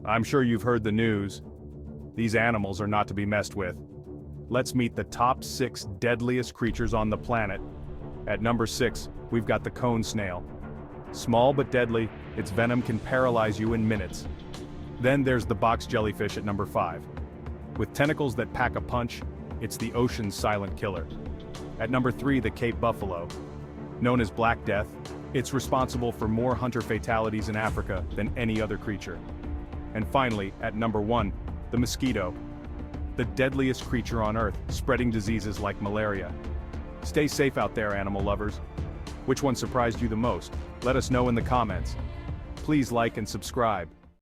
I'm sure you've heard the news. These animals are not to be messed with. Let's meet the top 6 deadliest creatures on the planet. At number 6, we've got the cone snail. Small but deadly, its venom can paralyze you in minutes. Then there's the box jellyfish at number 5. With tentacles that pack a punch, it's the ocean's silent killer. At number 3, the Cape buffalo. Known as Black Death, it's responsible for more hunter fatalities in Africa than any other creature. And finally, at number 1, the mosquito. The deadliest creature on Earth, spreading diseases like malaria. Stay safe out there, animal lovers. Which one surprised you the most? Let us know in the comments. Please like and subscribe.